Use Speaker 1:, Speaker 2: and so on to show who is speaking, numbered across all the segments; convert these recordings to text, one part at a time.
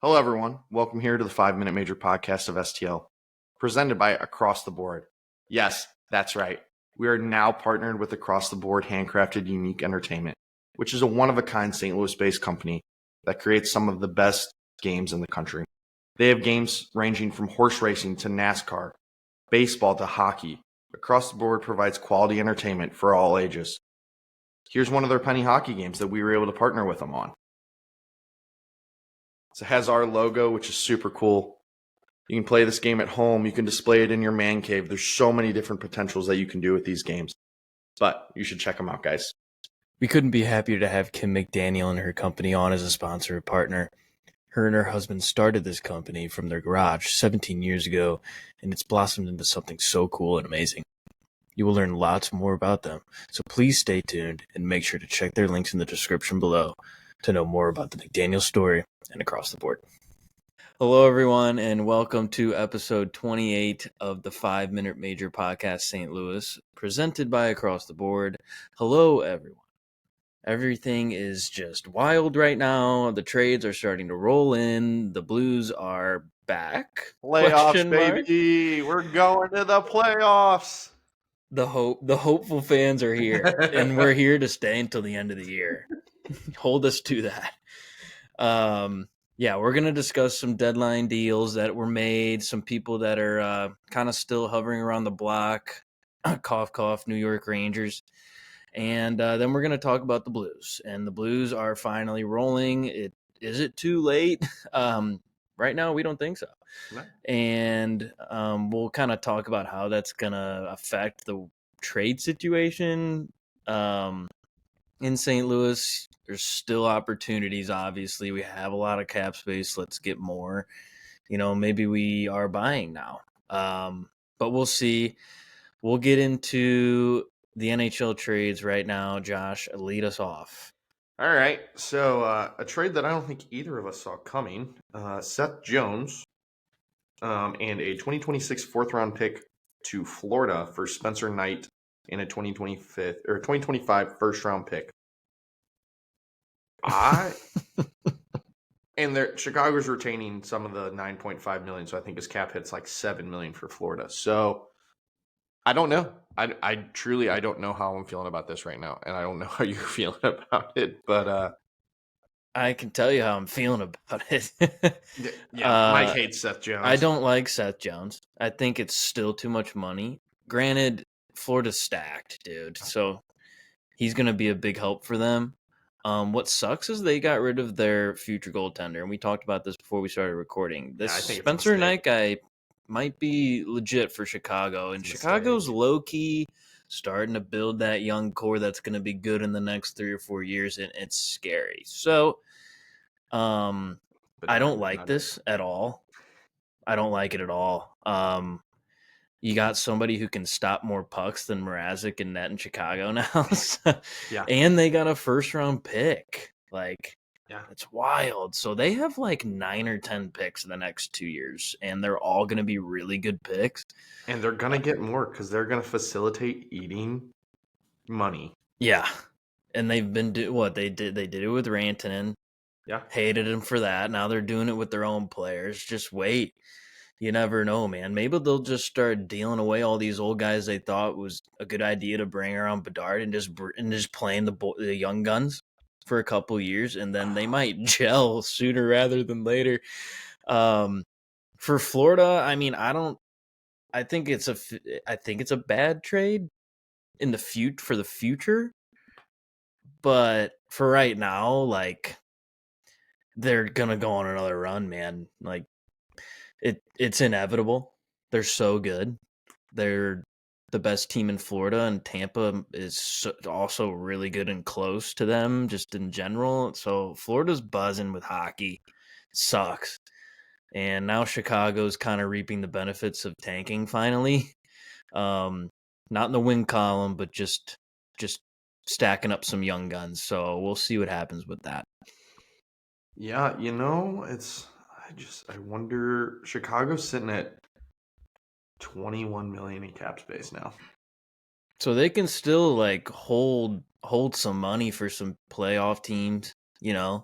Speaker 1: Hello, everyone. Welcome here to the 5-Minute Major podcast of STL, presented by Across the Board. Yes, that's right. We are now partnered with Across the Board Handcrafted Unique Entertainment, which is a one-of-a-kind St. Louis-based company that creates some of the best games in the country. They have games ranging from horse racing to NASCAR, baseball to hockey. Across the Board provides quality entertainment for all ages. Here's one of their penny hockey games that we were able to partner with them on. So it has our logo, which is super cool. You can play this game at home. You can display it in your man cave. There's so many different potentials that you can do with these games. But you should check them out, guys.
Speaker 2: We couldn't be happier to have Kim McDaniel and her company on as a sponsor or partner. Her and her husband started this company from their garage 17 years ago, and it's blossomed into something so cool and amazing. You will learn lots more about them, so please stay tuned and make sure to check their links in the description below to know more about the McDaniel story and Across the Board. Hello, everyone, and welcome to episode 28 of the 5-Minute Major Podcast St. Louis, presented by Across the Board. Hello, everyone. Everything is just wild right now. The trades are starting to roll in. The Blues are back.
Speaker 1: Playoffs, baby. We're going to the playoffs.
Speaker 2: The hopeful fans are here, and we're here to stay until the end of the year. Hold us to that. We're going to discuss some deadline deals that were made, some people that are kind of still hovering around the block, cough, cough, New York Rangers. And then we're going to talk about the Blues. And the Blues are finally rolling. Is it too late? Right now, we don't think so. No. And we'll kind of talk about how that's going to affect the trade situation in St. Louis. There's still opportunities, obviously. We have a lot of cap space. Let's get more. Maybe we are buying now. But we'll see. We'll get into the NHL trades right now. Josh, lead us off.
Speaker 1: All right. So a trade that I don't think either of us saw coming. Seth Jones and a 2026 fourth-round pick to Florida for Spencer Knight and a 2025 first-round pick. And Chicago's retaining some of the $9.5 million, so I think his cap hit's like $7 million for Florida. So I don't know. I truly don't know how I'm feeling about this right now, and I don't know how you're feeling about it. But
Speaker 2: I can tell you how I'm feeling about it.
Speaker 1: Mike hates Seth Jones.
Speaker 2: I don't like Seth Jones. I think it's still too much money. Granted, Florida's stacked, dude. So he's going to be a big help for them. What sucks is they got rid of their future goaltender, and we talked about this before we started recording. This Spencer Knight guy might be legit for Chicago, and Chicago's low-key starting to build that young core that's going to be good in the next 3 or 4 years, and it's scary. So I don't like this at all. I don't like it at all. You got somebody who can stop more pucks than Mrazek and net in Chicago now. Yeah. And they got a first-round pick. It's wild. So they have 9 or 10 picks in the next 2 years, and they're all going to be really good picks.
Speaker 1: And they're going to get more because they're going to facilitate eating money.
Speaker 2: Yeah. And they've been they did it with Rantanen.
Speaker 1: Yeah.
Speaker 2: Hated him for that. Now they're doing it with their own players. Just wait. You never know, man. Maybe they'll just start dealing away all these old guys they thought was a good idea to bring around Bedard and just playing the young guns for a couple years, and then they might gel sooner rather than later. For Florida, I mean, I think it's a bad trade in for the future, but for right now, they're gonna go on another run, man. It's inevitable. They're so good. They're the best team in Florida, and Tampa is also really good and close to them just in general. So Florida's buzzing with hockey. Sucks. And now Chicago's kind of reaping the benefits of tanking finally. Not in the win column, but just stacking up some young guns. So we'll see what happens with that.
Speaker 1: Yeah, I wonder. Chicago's sitting at $21 million in cap space now,
Speaker 2: so they can still hold some money for some playoff teams.
Speaker 1: Yeah.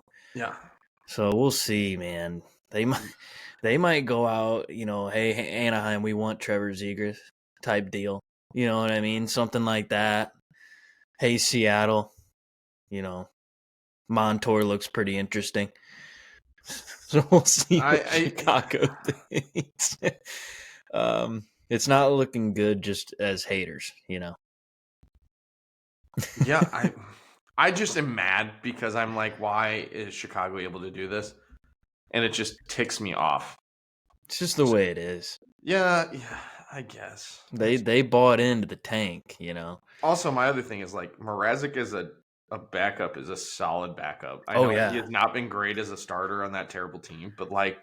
Speaker 2: So we'll see, man. They might go out, hey, Anaheim, we want Trevor Zegras type deal. You know what I mean? Something like that. Hey, Seattle, Montour looks pretty interesting. So we'll see what Chicago thinks. It's not looking good just as haters,
Speaker 1: Yeah, I just am mad because I'm like, why is Chicago able to do this? And it just ticks me off.
Speaker 2: It's just the way it is.
Speaker 1: Yeah, I guess.
Speaker 2: They bought into the tank,
Speaker 1: Also, my other thing is like Mrazek is a backup, is a solid backup. I
Speaker 2: Oh,
Speaker 1: know he
Speaker 2: yeah.
Speaker 1: has not been great as a starter on that terrible team, but like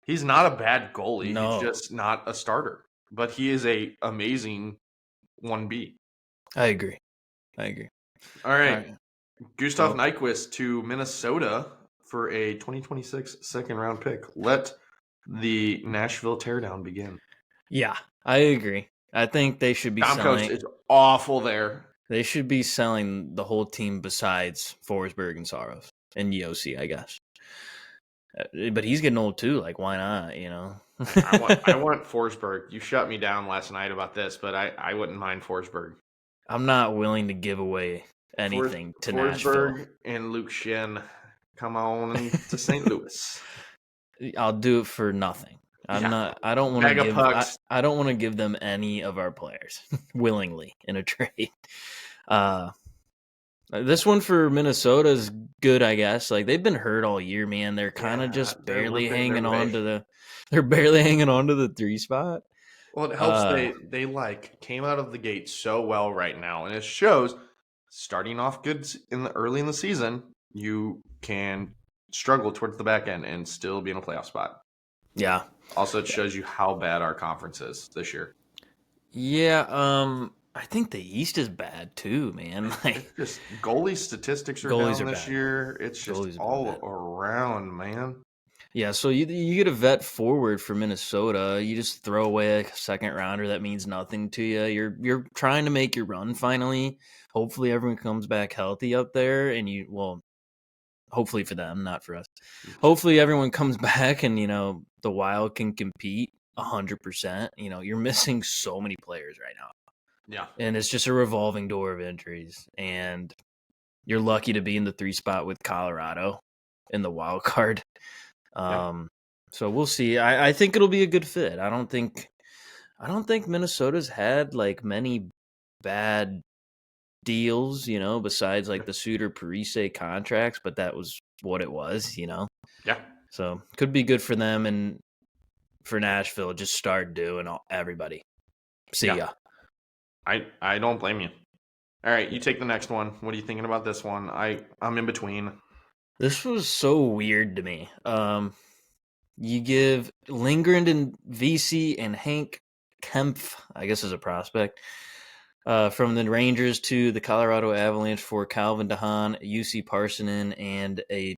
Speaker 1: he's not a bad goalie.
Speaker 2: No.
Speaker 1: He's just not a starter. But he is a amazing 1B.
Speaker 2: I agree.
Speaker 1: All right. Gustav
Speaker 2: So,
Speaker 1: Nyquist to Minnesota for a 2026 second round pick. Let the Nashville teardown begin.
Speaker 2: yeah, I agree. I think they should be
Speaker 1: Stamkos
Speaker 2: selling.
Speaker 1: is awful there.
Speaker 2: They should be selling the whole team besides Forsberg and Saros and Yossi, I guess. But he's getting old too. Like, why not?
Speaker 1: I want Forsberg. You shut me down last night about this, but I wouldn't mind Forsberg.
Speaker 2: I'm not willing to give away anything to
Speaker 1: Forsberg
Speaker 2: Nashville.
Speaker 1: and Luke Shin come on to St. Louis.
Speaker 2: I'll do it for nothing. I don't want to give. I don't want to give them any of our players willingly in a trade. This one for Minnesota is good, I guess. Like they've been hurt all year, man. They're kind of just barely hanging on to the. They're barely hanging on to the 3 spot.
Speaker 1: Well, it helps they like came out of the gate so well right now, and it shows starting off good early in the season, you can struggle towards the back end and still be in a playoff spot.
Speaker 2: Yeah.
Speaker 1: Also, it shows you how bad our conference is this year.
Speaker 2: Yeah. I think the East is bad too, man. Like
Speaker 1: it's just goalie statistics are down this year. It's just all around, man.
Speaker 2: Yeah, so you get a vet forward for Minnesota. You just throw away a second rounder that means nothing to you. You're trying to make your run finally. Hopefully everyone comes back healthy up there, and hopefully for them, not for us. Hopefully everyone comes back, and the Wild can compete 100%. You're missing so many players right now.
Speaker 1: Yeah,
Speaker 2: and it's just a revolving door of injuries, and you're lucky to be in the 3 spot with Colorado in the wild card. So we'll see. I think it'll be a good fit. I don't think Minnesota's had like many bad deals, besides like the Suter Parise contracts, but that was what it was,
Speaker 1: Yeah.
Speaker 2: So could be good for them, and for Nashville, just start doing everybody. See ya.
Speaker 1: I don't blame you. All right, you take the next one. What are you thinking about this one? I'm in between.
Speaker 2: This was so weird to me. You give Lindgren and VC and Hank Kempf, I guess is a prospect, from the Rangers to the Colorado Avalanche for Calvin DeHaan, UC Parsonen, and a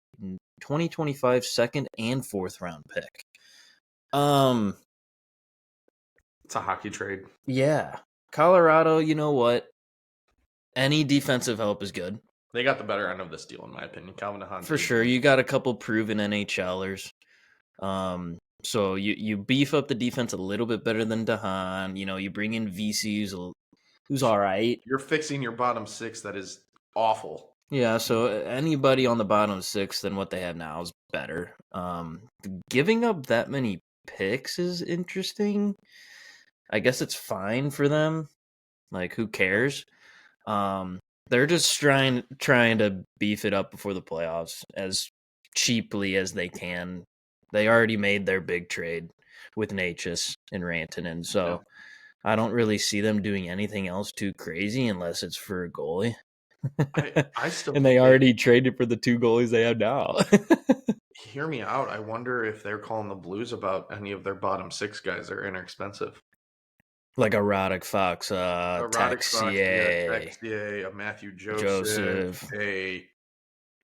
Speaker 2: 2025 second and fourth round pick.
Speaker 1: It's a hockey trade.
Speaker 2: Yeah. Colorado, you know what? Any defensive help is good.
Speaker 1: They got the better end of this deal, in my opinion. Calvin DeHaan.
Speaker 2: For sure. You got a couple proven NHLers. So you beef up the defense a little bit better than DeHaan. You bring in VC who's all right.
Speaker 1: You're fixing your bottom 6 that is awful.
Speaker 2: Yeah, so anybody on the bottom 6 than what they have now is better. Giving up that many picks is interesting. I guess it's fine for them. Like, who cares? They're just trying to beef it up before the playoffs as cheaply as they can. They already made their big trade with Natchez and Rantanen, so I don't really see them doing anything else too crazy unless it's for a goalie.
Speaker 1: I still
Speaker 2: and they already traded for the 2 goalies they have now.
Speaker 1: Hear me out. I wonder if they're calling the Blues about any of their bottom 6 guys that are inexpensive.
Speaker 2: Like a Roddick Fox, Texier,
Speaker 1: a Matthew Joseph,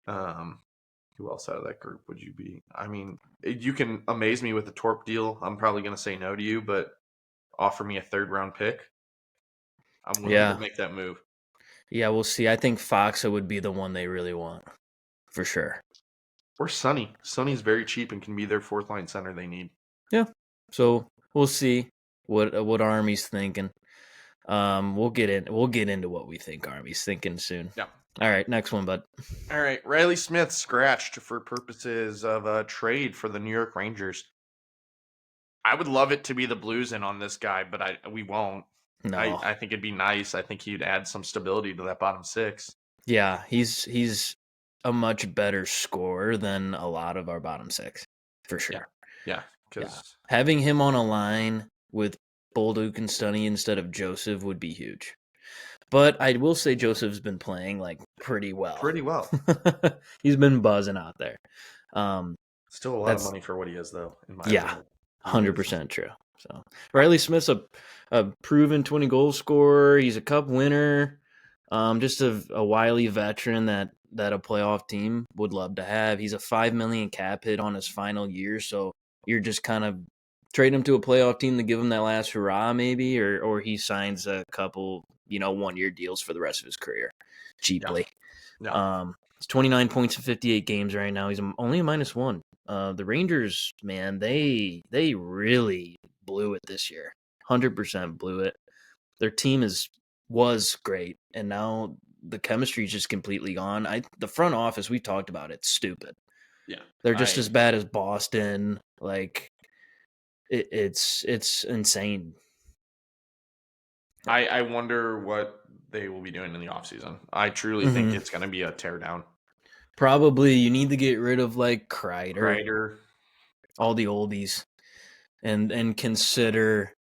Speaker 1: who else out of that group would you be? I mean, you can amaze me with the Torp deal. I'm probably going to say no to you, but offer me a 3rd round pick. I'm willing to make that move.
Speaker 2: Yeah, we'll see. I think Fox would be the one they really want, for sure.
Speaker 1: Or Sonny. Sonny's very cheap and can be their fourth line center they need.
Speaker 2: Yeah. So we'll see what Army's thinking. We'll get into what we think Army's thinking soon.
Speaker 1: Yeah.
Speaker 2: All right, next one, bud.
Speaker 1: All right, Riley Smith scratched for purposes of a trade for the New York Rangers. I would love it to be the Blues in on this guy, but we won't.
Speaker 2: No.
Speaker 1: I think it'd be nice. I think he'd add some stability to that bottom six.
Speaker 2: Yeah, he's a much better scorer than a lot of our bottom six, for sure.
Speaker 1: Yeah, because
Speaker 2: having him on a line with Bolduc and Stunny instead of Joseph would be huge. But I will say Joseph's been playing like pretty well.
Speaker 1: Pretty well.
Speaker 2: He's been buzzing out there.
Speaker 1: Still a lot of money for what he is, though. In my
Speaker 2: opinion. 100% true. So
Speaker 1: Yeah.
Speaker 2: Riley Smith's a proven 20 goal scorer. He's a cup winner. Just a wily veteran that a playoff team would love to have. He's a $5 million cap hit on his final year, so you're just kind of trade him to a playoff team to give him that last hurrah, maybe, or he signs a couple, 1-year deals for the rest of his career cheaply.
Speaker 1: Yeah.
Speaker 2: It's 29 points in 58 games right now. He's only a -1. The Rangers, man, they really blew it this year. 100% blew it. Their team was great, and now the chemistry is just completely gone. The front office, we talked about it, stupid.
Speaker 1: Yeah,
Speaker 2: they're just as bad as Boston. Like it's insane.
Speaker 1: I wonder what they will be doing in the offseason. I truly think it's going to be a teardown.
Speaker 2: Probably you need to get rid of like Kreider, all the oldies, and consider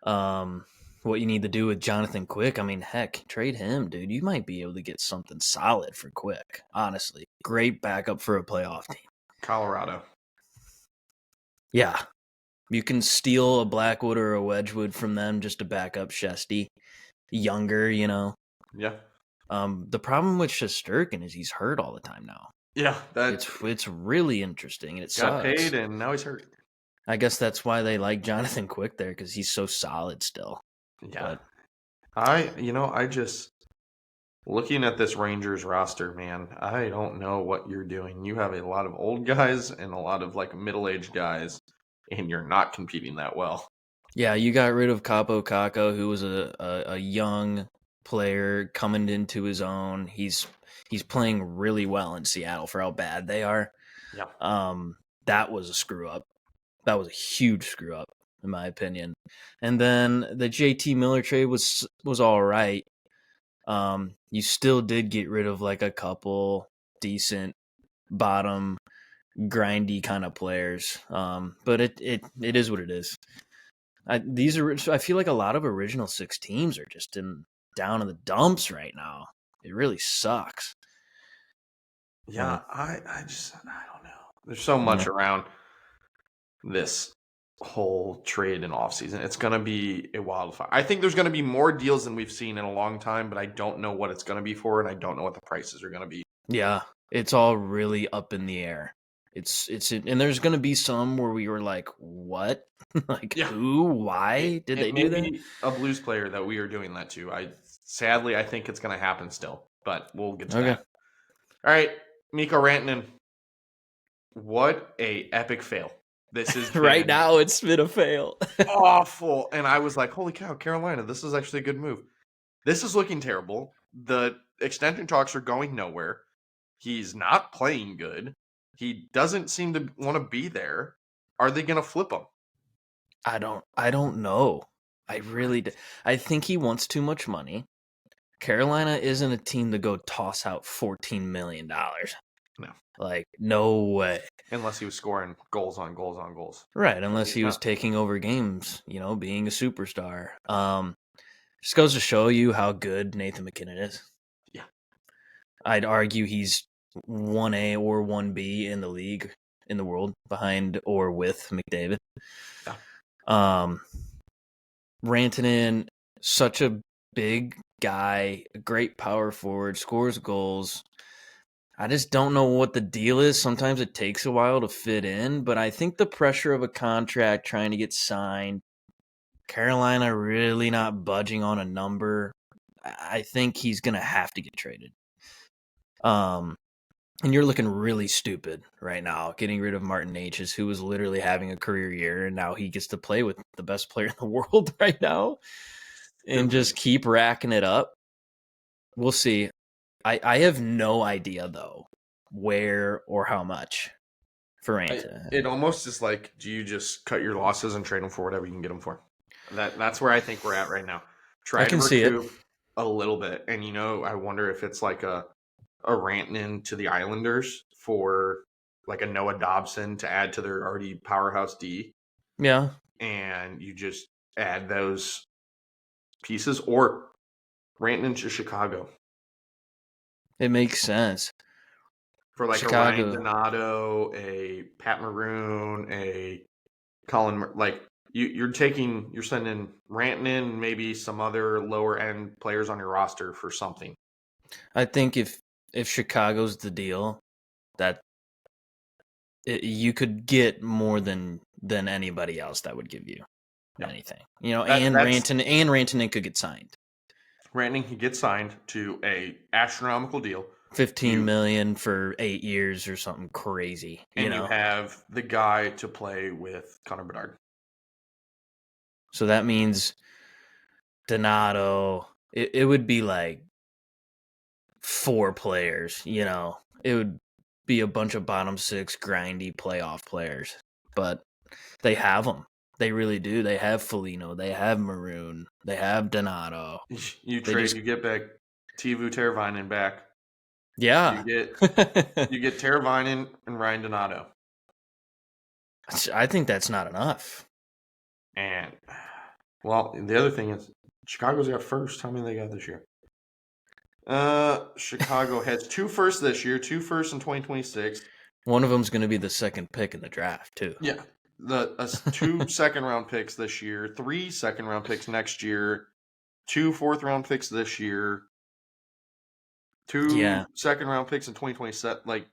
Speaker 2: what you need to do with Jonathan Quick. I mean, heck, trade him, dude. You might be able to get something solid for Quick. Honestly, great backup for a playoff team.
Speaker 1: Colorado.
Speaker 2: Yeah, you can steal a Blackwood or a Wedgwood from them just to back up Shesty. Younger,
Speaker 1: Yeah.
Speaker 2: The problem with Shesterkin is he's hurt all the time now.
Speaker 1: Yeah,
Speaker 2: it's really interesting, and it
Speaker 1: got
Speaker 2: sucks.
Speaker 1: paid and now he's hurt.
Speaker 2: I guess that's why they like Jonathan Quick there, because he's so solid still.
Speaker 1: Yeah, I just looking at this Rangers roster, man. I don't know what you're doing. You have a lot of old guys and a lot of like middle-aged guys, and you're not competing that well.
Speaker 2: Yeah, you got rid of Capo Caco, who was a young player coming into his own. He's playing really well in Seattle for how bad they are.
Speaker 1: Yeah.
Speaker 2: That was a screw up. That was a huge screw up, in my opinion. And then the JT Miller trade was all right. You still did get rid of like a couple decent bottom grindy kind of players. But it is what it is. I feel like a lot of original six teams are just down in the dumps right now. It really sucks.
Speaker 1: Yeah, I don't know. There's so much around this whole trade and offseason. It's going to be a wildfire. I think there's going to be more deals than we've seen in a long time, but I don't know what it's going to be for, and I don't know what the prices are going to be.
Speaker 2: Yeah, it's all really up in the air. And there's going to be some where we were like, what? Like, who? Why did they do that?
Speaker 1: A Blues player that we are doing that to. Sadly, I think it's going to happen still, but we'll get to that. All right, Mikko Rantanen. What a epic fail. This is
Speaker 2: right now. It's been a fail.
Speaker 1: Awful. And I was like, holy cow, Carolina, this is actually a good move. This is looking terrible. The extension talks are going nowhere. He's not playing good. He doesn't seem to want to be there. Are they going to flip him?
Speaker 2: I don't know. I think he wants too much money. Carolina isn't a team to go toss out $14 million.
Speaker 1: No.
Speaker 2: Like, no way.
Speaker 1: Unless he was scoring goals on goals on goals.
Speaker 2: Right, unless he was taking over games, being a superstar. Just goes to show you how good Nathan MacKinnon is.
Speaker 1: Yeah.
Speaker 2: I'd argue he's 1A or 1B in the league, in the world, behind or with McDavid.
Speaker 1: Yeah.
Speaker 2: Rantanen, such a big guy, a great power forward, scores goals. I just don't know what the deal is. Sometimes it takes a while to fit in, but I think the pressure of a contract trying to get signed, Carolina really not budging on a number, I think he's going to have to get traded. And you're looking really stupid right now, getting rid of Martin H's, who was literally having a career year, and now he gets to play with the best player in the world right now and
Speaker 1: Stupid.
Speaker 2: just keep racking it up. We'll see. I have no idea, though, where or how much for Anta.
Speaker 1: It almost is like, do you just cut your losses and trade them for whatever you can get them for? That's where I think we're at right now.
Speaker 2: I
Speaker 1: Try to
Speaker 2: can see it.
Speaker 1: recoup a little bit, and I wonder if it's like a Rantanen to the Islanders for like a Noah Dobson to add to their already powerhouse D,
Speaker 2: Yeah.
Speaker 1: and you just add those pieces, or Rantanen to Chicago
Speaker 2: It makes sense.
Speaker 1: for like
Speaker 2: Chicago.
Speaker 1: a Ryan Donato, a Pat Maroon, a Colin. Like you're sending Rantanen, maybe some other lower end players on your roster for something.
Speaker 2: I think if Chicago's the deal, that you could get more than anybody else that would give you anything. And Rantanen could get signed.
Speaker 1: Rantanen can get signed to a astronomical deal,
Speaker 2: $15 million for 8 years or something crazy.
Speaker 1: You have the guy to play with Connor Bedard.
Speaker 2: So that means Donato. It would be like 4 players. It would be a bunch of bottom 6 grindy playoff players, but they have them. They really do. They have Foligno. They have Maroon. They have Donato.
Speaker 1: You get back Teuvo Teravainen back.
Speaker 2: Yeah.
Speaker 1: You get Teravainen and Ryan Donato.
Speaker 2: I think that's not enough.
Speaker 1: And, well, the other thing is Chicago's got first. How many they got this year? Chicago has 2 firsts this year, 2 firsts in 2026.
Speaker 2: One of them's going to be the second pick in the draft, too.
Speaker 1: Yeah. 2 second-round picks this year, 3 second-round picks next year, 2 fourth-round picks this year, 2 second-round picks in 2027. Like,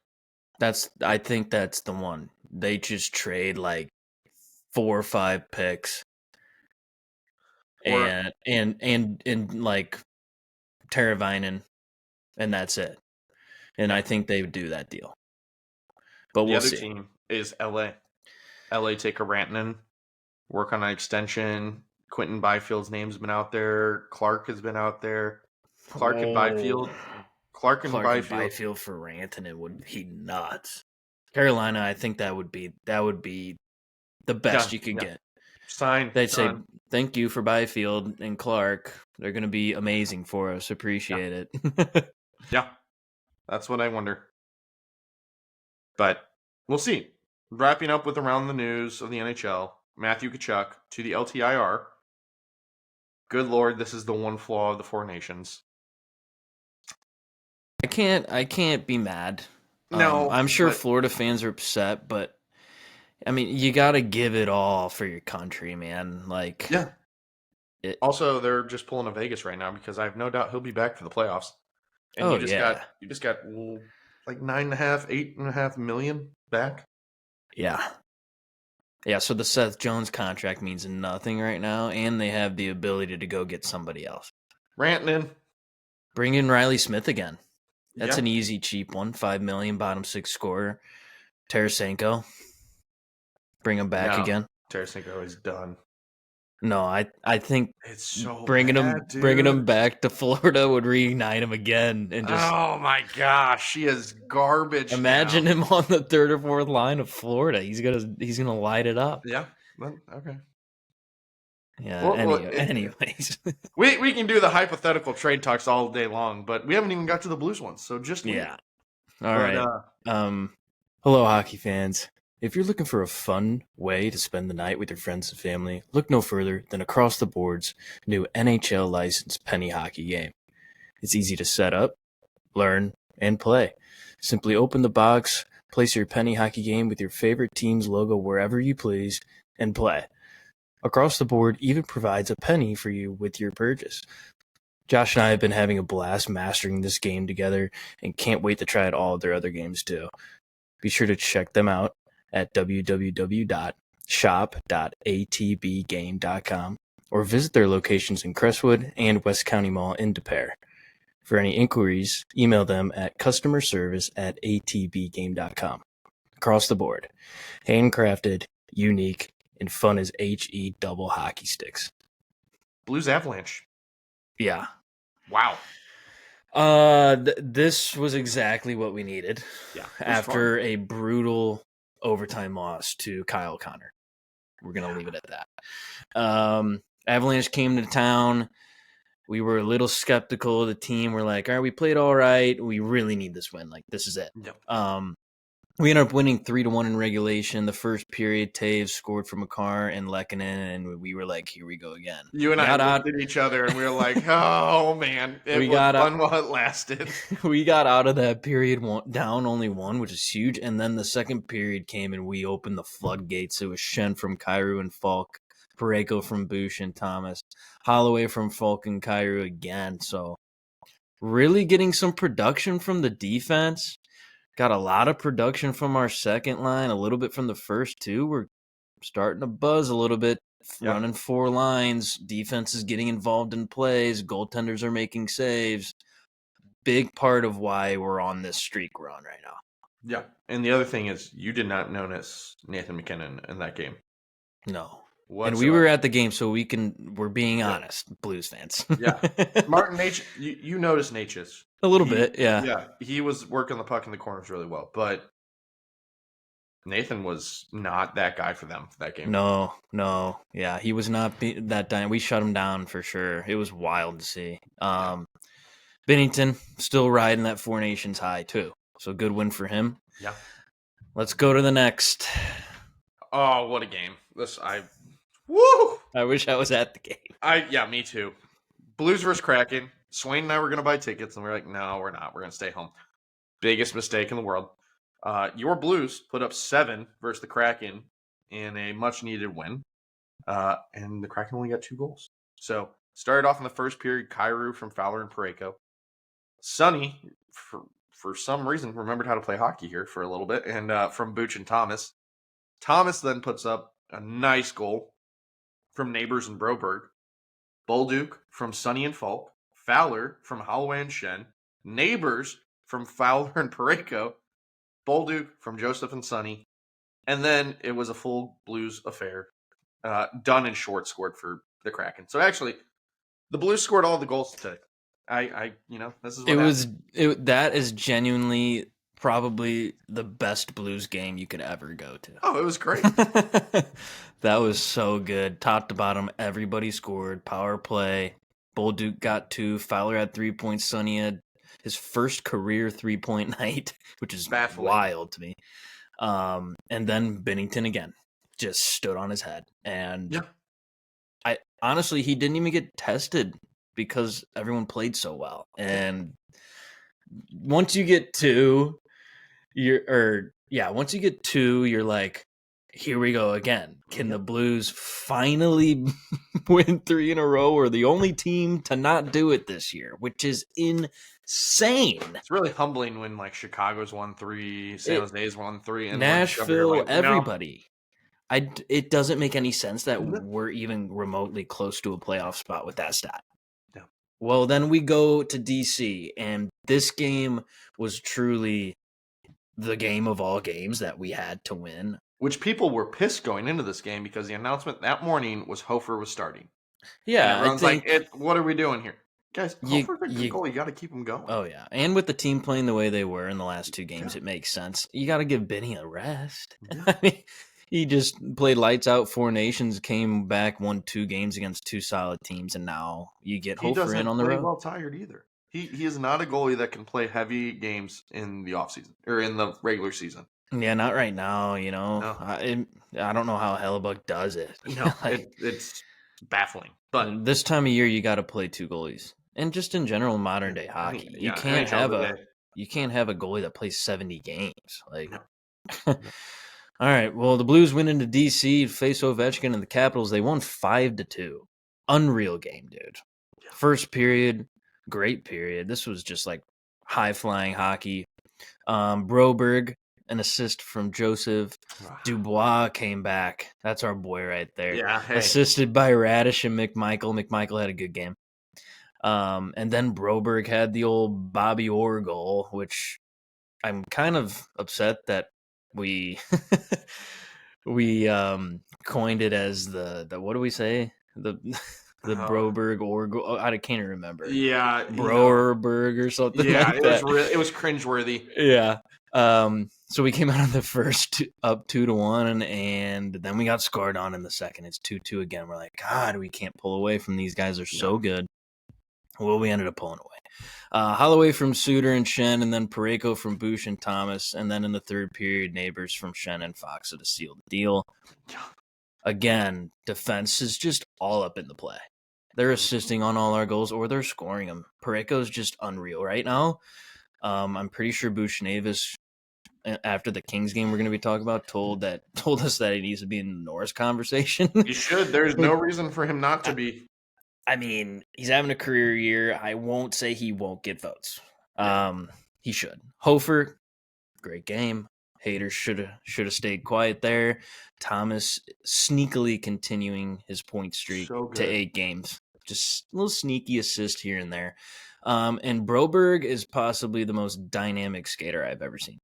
Speaker 2: I think that's the one. They just trade like 4 or 5 picks, and like Teravainen, and that's it. And I think they would do that deal. But we'll see.
Speaker 1: The other team is LA. LA take a Rantanen, work on an extension. Quentin Byfield's name's been out there. Clark has been out there. Clark and Byfield for
Speaker 2: Rantanen would be nuts. Carolina, I think that would be the best you could get. They'd say thank you for Byfield and Clark. They're going to be amazing for us. Appreciate it.
Speaker 1: Yeah, that's what I wonder. But we'll see. Wrapping up with around the news of the NHL, Matthew Tkachuk to the LTIR. Good Lord, this is the one flaw of the 4 nations.
Speaker 2: I can't be mad.
Speaker 1: No,
Speaker 2: I'm sure Florida fans are upset, but I mean, you got to give it all for your country, man. Like,
Speaker 1: yeah. Also, they're just pulling a Vegas right now because I have no doubt he'll be back for the playoffs. And you just got like 9.5, 8.5 million back.
Speaker 2: Yeah. Yeah, so the Seth Jones contract means nothing right now, and they have the ability to go get somebody else.
Speaker 1: Rantanen.
Speaker 2: Bring in Riley Smith again. That's an easy, cheap one. $5 million, bottom 6 scorer. Tarasenko. Bring him back again.
Speaker 1: Tarasenko is done.
Speaker 2: No, I think
Speaker 1: it's so
Speaker 2: bringing him back to Florida would reignite him again and just.
Speaker 1: Oh my gosh, he is garbage.
Speaker 2: Imagine him on the 3rd or 4th line of Florida. He's gonna light it up.
Speaker 1: Yeah. Okay.
Speaker 2: Yeah. Anyways,
Speaker 1: we can do the hypothetical trade talks all day long, but we haven't even got to the Blues ones. So just wait.
Speaker 2: Yeah. All right. Hello, hockey fans. If you're looking for a fun way to spend the night with your friends and family, look no further than Across the Board's new NHL licensed penny hockey game. It's easy to set up, learn, and play. Simply open the box, place your penny hockey game with your favorite team's logo wherever you please, and play. Across the Board even provides a penny for you with your purchase. Josh and I have been having a blast mastering this game together and can't wait to try out all of their other games too. Be sure to check them out at www.shop.atbgame.com or visit their locations in Crestwood and West County Mall in Des Peres. For any inquiries, email them at customerservice@atbgame.com. Across the board, handcrafted, unique, and fun as HE double hockey sticks.
Speaker 1: Blues Avalanche.
Speaker 2: Yeah.
Speaker 1: Wow.
Speaker 2: This was exactly what we needed.
Speaker 1: Yeah.
Speaker 2: After a brutal overtime loss to Kyle Connor. We're going to leave it at that. Avalanche came to town. We were a little skeptical of the team. We're like, all right, we played all right. We really need this win. Like, this is it.
Speaker 1: Yep.
Speaker 2: We ended up winning 3-1 in regulation. The first period, Taves scored for Makar and Lehkonen, and we were like, here we go again.
Speaker 1: You and I looked at each other, and we were like, oh, man. It was fun while it lasted.
Speaker 2: We got out of that period down only one, which is huge. And then the second period came, and we opened the floodgates. It was Shen from Kyrou and Falk, Parayko from Bush and Thomas, Holloway from Falk and Kyrou again. So really getting some production from the defense. Got a lot of production from our second line, a little bit from the first two. We're starting to buzz a little bit, running 4 lines. Defense is getting involved in plays. Goaltenders are making saves. Big part of why we're on this streak we're on right now.
Speaker 1: Yeah. And the other thing is you did not notice Nathan McKinnon in that game.
Speaker 2: No.
Speaker 1: Whatsoever.
Speaker 2: And we were at the game, so we're being honest, Blues fans.
Speaker 1: Yeah. Martin H, you noticed Natchez.
Speaker 2: A little bit, yeah.
Speaker 1: Yeah, he was working the puck in the corners really well, but Nathan was not that guy for them for that game.
Speaker 2: No. Yeah, he was not that time. We shut him down for sure. It was wild to see. Bennington still riding that 4 Nations high, too. So good win for him.
Speaker 1: Yeah.
Speaker 2: Let's go to the next.
Speaker 1: Oh, what a game.
Speaker 2: I wish I was at the game.
Speaker 1: Yeah, me too. Blues versus Kraken. Swain and I were going to buy tickets, and we were like, no, we're not. We're going to stay home. Biggest mistake in the world. Your Blues put up 7 versus the Kraken in a much-needed win, and the Kraken only got 2 goals. So, started off in the first period, Kyrou from Fowler and Parayko. Sonny, for some reason, remembered how to play hockey here for a little bit, and from Booch and Thomas. Thomas then puts up a nice goal from Neighbors and Broberg. Bolduc from Sonny and Falk. Fowler from Holloway and Shen. Neighbors from Fowler and Parayko. Bolduc from Joseph and Sonny. And then it was a full Blues affair. Dunn and Short scored for the Kraken. So actually, the Blues scored all the goals today. This is what
Speaker 2: that is genuinely probably the best Blues game you could ever go to.
Speaker 1: Oh, it was great.
Speaker 2: That was so good. Top to bottom, everybody scored. Power play. Bolduc got 2. Fowler had 3 points. Sonny had his first career 3-point night, which is wild to me. And then Bennington again just stood on his head. And I honestly, he didn't even get tested because everyone played so well. And once you get 2, you're like, here we go again. Can the Blues finally win 3 in a row? Or the only team to not do it this year, which is insane.
Speaker 1: It's really humbling when like Chicago's won 3, San Jose's won 3, and
Speaker 2: Nashville, everybody. It doesn't make any sense that we're even remotely close to a playoff spot with that stat.
Speaker 1: Yeah.
Speaker 2: Well, then we go to DC, and this game was truly the game of all games that we had to win.
Speaker 1: Which people were pissed going into this game because the announcement that morning was Hofer was starting.
Speaker 2: Yeah,
Speaker 1: and everyone's like, what are we doing here? Guys, Hofer's a good goal. You got to keep him going.
Speaker 2: Oh, yeah. And with the team playing the way they were in the last 2 games, it makes sense. You got to give Benny a rest. Yeah. I mean, he just played lights out 4 Nations, came back, won 2 games against 2 solid teams, and now you get Hofer in on the road.
Speaker 1: He doesn't play well tired either. He is not a goalie that can play heavy games in the offseason or in the regular season.
Speaker 2: Yeah, not right now, No. I don't know how Hellebuck does it.
Speaker 1: No, it's baffling. But
Speaker 2: this time of year, you got to play 2 goalies. And just in general, modern day hockey, you can't have a goalie that plays 70 games. Like,
Speaker 1: no.
Speaker 2: All right, well, the Blues went into D.C., face Ovechkin and the Capitals. They won 5-2. Unreal game, dude.
Speaker 1: Yeah.
Speaker 2: First period, great period. This was just like high-flying hockey. Broberg, an assist from Joseph. Dubois came back. That's our boy right there.
Speaker 1: Yeah, hey.
Speaker 2: Assisted by Radish and McMichael. McMichael had a good game. And then Broberg had the old Bobby Orr goal, which I'm kind of upset that we we coined it as the what do we say? The
Speaker 1: Oh,
Speaker 2: Broberg Orr goal. I can't remember.
Speaker 1: yeah,
Speaker 2: Broberg or something
Speaker 1: yeah,
Speaker 2: like that.
Speaker 1: it was cringeworthy.
Speaker 2: Yeah. So we came out on the first up 2-1, and then we got scored on in the second. It's 2-2 again. We're like, God, we can't pull away from these guys. They're so good. Well, we ended up pulling away. Holloway from Suter and Shen, and then Pareko from Bush and Thomas, and then in the third period, Neighbors from Shen and Fox to seal the deal. Again, defense is just all up in the play. They're assisting on all our goals, or they're scoring them. Pareko's just unreal right now. I'm pretty sure Bushnavis, after the Kings game we're going to be talking about, told us that he needs to be in the Norris conversation.
Speaker 1: He should. There's no reason for him not to be.
Speaker 2: I mean, he's having a career year. I won't say he won't get votes. He should. Hofer, great game. Haters should have stayed quiet there. Thomas sneakily continuing his point streak to 8 games. Just a little sneaky assist here and there. And Broberg is possibly the most dynamic skater I've ever seen.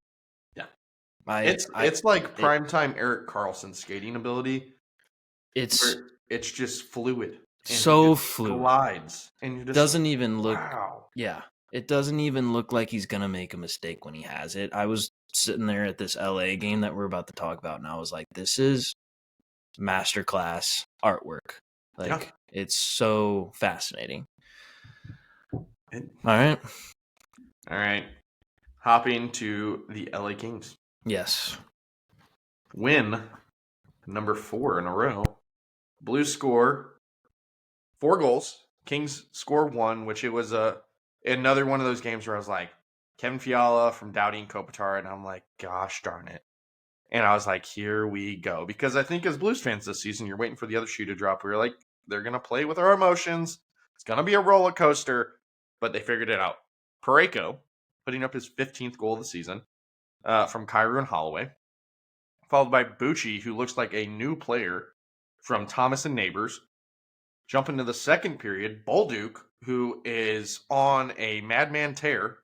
Speaker 1: Yeah. It's like primetime Erik Karlsson skating ability.
Speaker 2: It's
Speaker 1: just fluid.
Speaker 2: So fluid.
Speaker 1: Glides. And you're just
Speaker 2: doesn't even look.
Speaker 1: Wow.
Speaker 2: Yeah. It doesn't even look like he's going to make a mistake when he has it. I was sitting there at this LA game that we're about to talk about, and I was like, this is masterclass artwork. Like, It's so fascinating. All right.
Speaker 1: Hopping to the LA Kings.
Speaker 2: Yes.
Speaker 1: Win number 4 in a row. Blues score 4 goals. Kings score 1, which it was another one of those games where I was like, Kevin Fiala from Doughty and Kopitar, and I'm like, gosh darn it. And I was like, here we go. Because I think as Blues fans this season, you're waiting for the other shoe to drop. We were like, they're going to play with our emotions. It's going to be a roller coaster. But they figured it out. Pareko putting up his 15th goal of the season from Kyrou and Holloway. Followed by Bucci, who looks like a new player from Thomas and Neighbors. Jump into the second period, Bolduc, who is on a madman tear,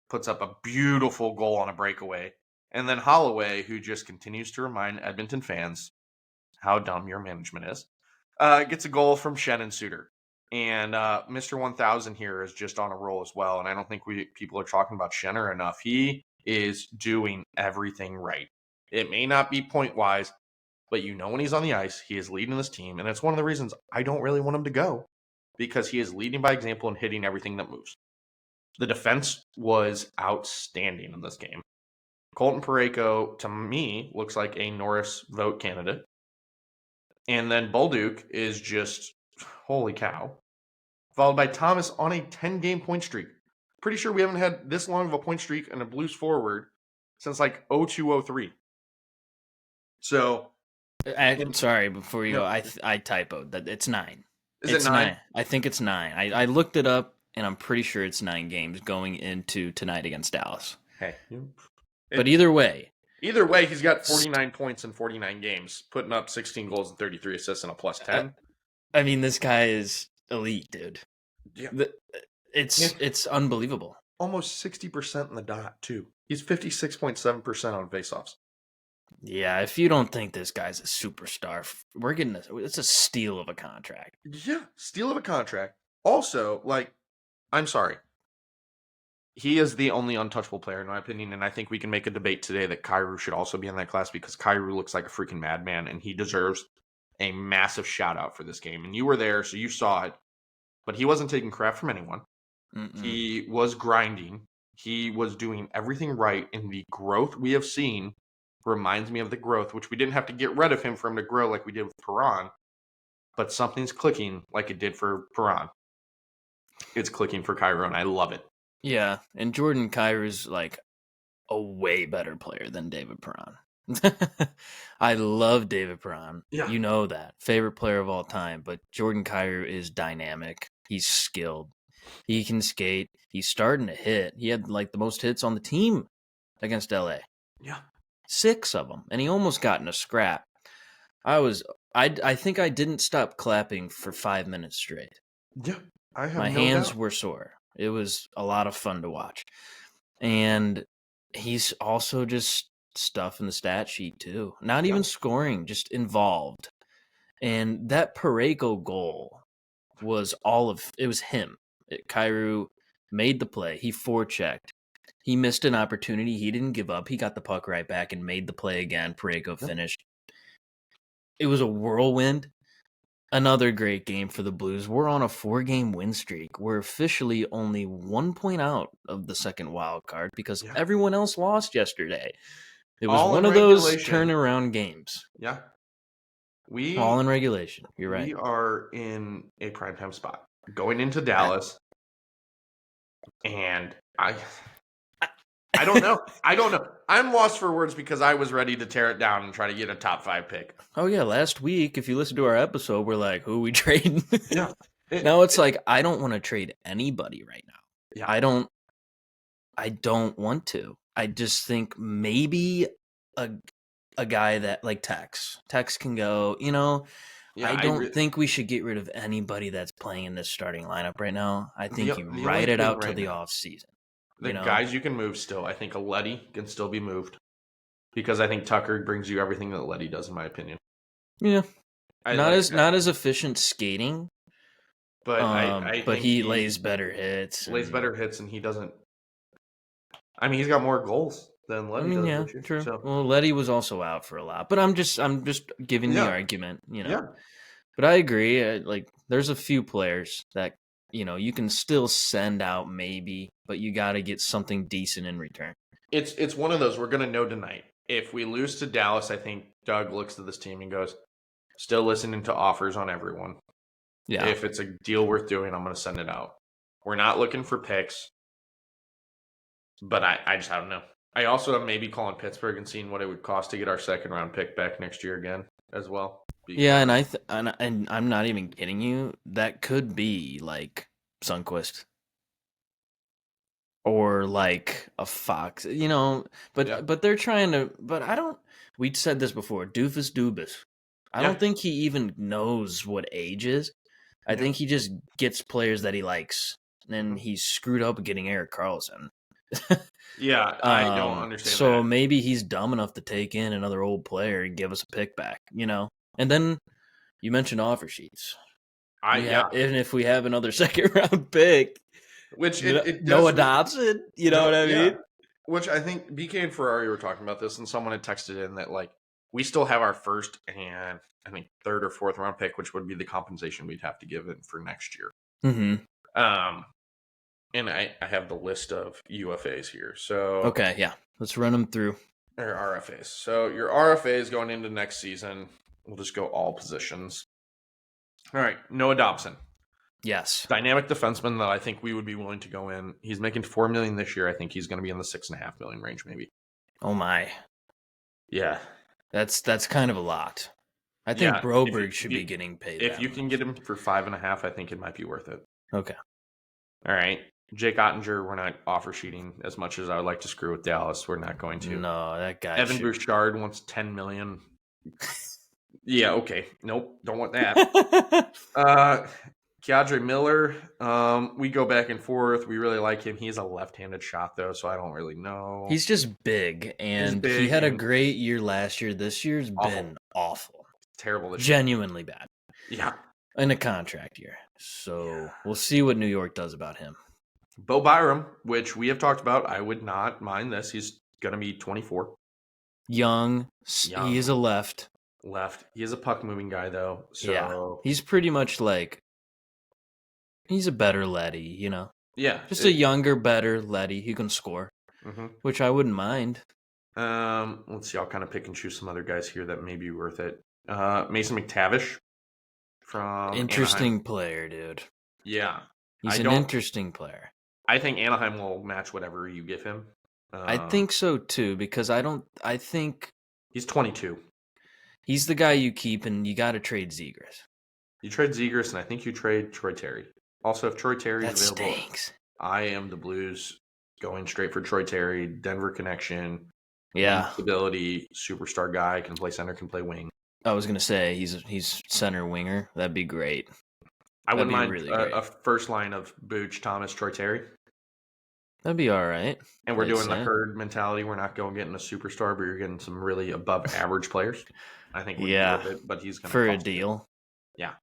Speaker 1: puts up a beautiful goal on a breakaway. And then Holloway, who just continues to remind Edmonton fans how dumb your management is, gets a goal from Shen and Suter. And Mr. 1000 here is just on a roll as well. And I don't think people are talking about Shenner enough. He is doing everything right. It may not be point-wise, but when he's on the ice, he is leading this team. And it's one of the reasons I don't really want him to go, because he is leading by example and hitting everything that moves. The defense was outstanding in this game. Colton Pareko, to me, looks like a Norris vote candidate. And then Bolduc is just, holy cow. Followed by Thomas on a 10-game point streak. Pretty sure we haven't had this long of a point streak in a Blues forward since like 02-03. So,
Speaker 2: sorry, before you go, I typoed that it's 9.
Speaker 1: Is it 9?
Speaker 2: I think it's 9. I looked it up, and I'm pretty sure it's 9 games going into tonight against Dallas.
Speaker 1: Hey.
Speaker 2: But either way,
Speaker 1: he's got 49 points in 49 games, putting up 16 goals and 33 assists and a plus 10.
Speaker 2: I mean, this guy is elite, dude.
Speaker 1: Yeah.
Speaker 2: It's unbelievable.
Speaker 1: Almost 60% in the dot, too. He's 56.7% on faceoffs.
Speaker 2: Yeah, if you don't think this guy's a superstar, it's a steal of a contract.
Speaker 1: Yeah, steal of a contract. Also, I'm sorry. He is the only untouchable player, in my opinion, and I think we can make a debate today that Kyrou should also be in that class, because Kyrou looks like a freaking madman, and he deserves a massive shout-out for this game. And you were there, so you saw it, but he wasn't taking crap from anyone. Mm-mm. He was grinding. He was doing everything right, and the growth we have seen reminds me of the growth, which we didn't have to get rid of him for him to grow like we did with Perron, but something's clicking like it did for Perron. It's clicking for Kyrou, and I love it.
Speaker 2: Yeah, and Jordan Kyrou's like a way better player than David Perron. I love David Perron. Yeah. You know that. Favorite player of all time, but Jordan Kyrou is dynamic. He's skilled. He can skate. He's starting to hit. He had like the most hits on the team against LA.
Speaker 1: Yeah.
Speaker 2: 6 of them, and he almost got in a scrap. I think I didn't stop clapping for 5 minutes straight.
Speaker 1: Yeah. I have
Speaker 2: My
Speaker 1: no
Speaker 2: hands
Speaker 1: doubt.
Speaker 2: were sore. It was a lot of fun to watch. And he's also just stuff in the stat sheet too. Not
Speaker 1: Yeah.
Speaker 2: even scoring, just involved. And that Pareko goal was it was him. Kairu made the play. He forechecked. He missed an opportunity. He didn't give up. He got the puck right back and made the play again. Pareko
Speaker 1: Yep.
Speaker 2: finished. It was a whirlwind. Another great game for the Blues. We're on a 4-game win streak. We're officially only 1 point out of the second wild card because
Speaker 1: Yeah.
Speaker 2: everyone else lost yesterday. It was
Speaker 1: All
Speaker 2: one
Speaker 1: in
Speaker 2: of those
Speaker 1: regulation.
Speaker 2: turnaround games.
Speaker 1: Yeah.
Speaker 2: All
Speaker 1: We
Speaker 2: in regulation. You're right.
Speaker 1: we are in a primetime spot going into Dallas, and I don't know. I don't know. I'm lost for words because I was ready to tear it down and try to get a top 5 pick.
Speaker 2: Oh yeah, last week, if you listen to our episode, we're like, who are we trading?
Speaker 1: Yeah.
Speaker 2: Now it's like I don't want to trade anybody right now.
Speaker 1: Yeah.
Speaker 2: I don't want to. I just think maybe a guy that like Tex can go,
Speaker 1: Yeah,
Speaker 2: I don't think we should get rid of anybody that's playing in this starting lineup right now. I think you
Speaker 1: the only
Speaker 2: ride it
Speaker 1: thing
Speaker 2: out till
Speaker 1: right
Speaker 2: the
Speaker 1: now,
Speaker 2: off season.
Speaker 1: the guys you can move still, I think a Letty can still be moved because I think Tucker brings you everything that Letty does, in my opinion.
Speaker 2: Yeah. Not
Speaker 1: I
Speaker 2: as efficient skating.
Speaker 1: But I
Speaker 2: but
Speaker 1: think
Speaker 2: he lays better hits.
Speaker 1: better hits, and he doesn't. I mean, he's got more goals than Letty does
Speaker 2: yeah,
Speaker 1: this year.
Speaker 2: true.
Speaker 1: So
Speaker 2: Well, Letty was also out for a lot, but I'm just giving the
Speaker 1: yeah,
Speaker 2: argument,
Speaker 1: yeah,
Speaker 2: But I agree. Like, there's a few players that you can still send out maybe, but you got to get something decent in return.
Speaker 1: it's one of those we're gonna know tonight. If we lose to Dallas, I think Doug looks at this team and goes, "Still listening to offers on everyone.
Speaker 2: Yeah.
Speaker 1: If it's a deal worth doing, I'm gonna send it out. We're not looking for picks, but I just don't know. I also am maybe calling Pittsburgh and seeing what it would cost to get our second round pick back next year again as well.
Speaker 2: Yeah, and I'm not even kidding you. That could be like Sundqvist or like a Fox, But they're trying to. But I don't. We'd said this before. Doofus Dubus. I don't think he even knows what age is. I think he just gets players that he likes, and then he's screwed up getting Erik Karlsson.
Speaker 1: Yeah, I don't understand.
Speaker 2: So maybe he's dumb enough to take in another old player and give us a pick back, And then you mentioned offer sheets. And if we have another second round pick,
Speaker 1: which it
Speaker 2: Noah Dobson, what I mean?
Speaker 1: Which I think BK and Ferrari were talking about this, and someone had texted in that like we still have our first and I think third or fourth round pick, which would be the compensation we'd have to give it for next year.
Speaker 2: Mm-hmm.
Speaker 1: And I have the list of UFAs here. So
Speaker 2: okay, yeah, let's run them through.
Speaker 1: Or RFAs. So your RFAs going into next season, we'll just go all positions. All right, Noah Dobson.
Speaker 2: Yes,
Speaker 1: dynamic defenseman that I think we would be willing to go in. He's making $4 million this year. I think he's going to be in the $6.5 million range, maybe.
Speaker 2: Oh my.
Speaker 1: Yeah,
Speaker 2: that's kind of a lot. I think Broberg should be getting paid.
Speaker 1: If you can get him for 5.5, I think it might be worth it.
Speaker 2: Okay.
Speaker 1: All right, Jake Ottinger. We're not offer sheeting as much as I would like to screw with Dallas. We're not going to.
Speaker 2: No, that guy.
Speaker 1: Evan Bouchard wants $10 million. Yeah. Okay. Nope. Don't want that. Keandre Miller, we go back and forth. We really like him. He's a left-handed shot, though, so I don't really know.
Speaker 2: He's just big, and he had a great year last year. This year's been awful.
Speaker 1: Terrible this
Speaker 2: year. Genuinely bad.
Speaker 1: Yeah.
Speaker 2: In a contract year. So we'll see what New York does about him.
Speaker 1: Bo Byram, which we have talked about. I would not mind this. He's going to be 24.
Speaker 2: Young. He is a left.
Speaker 1: He is a puck-moving guy, though. So
Speaker 2: yeah. He's pretty much like... He's a better Letty,
Speaker 1: Yeah.
Speaker 2: Just a younger, better Letty who can score, which I wouldn't mind.
Speaker 1: Let's see. I'll kind of pick and choose some other guys here that may be worth it. Mason McTavish from
Speaker 2: Interesting
Speaker 1: Anaheim.
Speaker 2: Player, dude.
Speaker 1: Yeah.
Speaker 2: He's an interesting player.
Speaker 1: I think Anaheim will match whatever you give him.
Speaker 2: I think so, too, because I think...
Speaker 1: He's 22.
Speaker 2: He's the guy you keep, and you got to trade Zegras.
Speaker 1: You trade Zegras, and I think you trade Troy Terry. Also, if Troy Terry is available,
Speaker 2: stinks.
Speaker 1: I am the Blues going straight for Troy Terry, Denver connection.
Speaker 2: Yeah.
Speaker 1: Stability, superstar guy, can play center, can play wing.
Speaker 2: I was going to say, he's center winger. That'd be great.
Speaker 1: I
Speaker 2: That'd
Speaker 1: wouldn't
Speaker 2: be
Speaker 1: mind
Speaker 2: really
Speaker 1: a
Speaker 2: great.
Speaker 1: first line of Booch, Thomas, Troy Terry.
Speaker 2: That'd be all right.
Speaker 1: And we're
Speaker 2: I'd
Speaker 1: doing the
Speaker 2: say.
Speaker 1: herd mentality. We're not going getting a superstar, but you're getting some really above average players. I think would be
Speaker 2: Yeah,
Speaker 1: worth it, but he's going to
Speaker 2: for a
Speaker 1: cost you.
Speaker 2: deal.
Speaker 1: Yeah.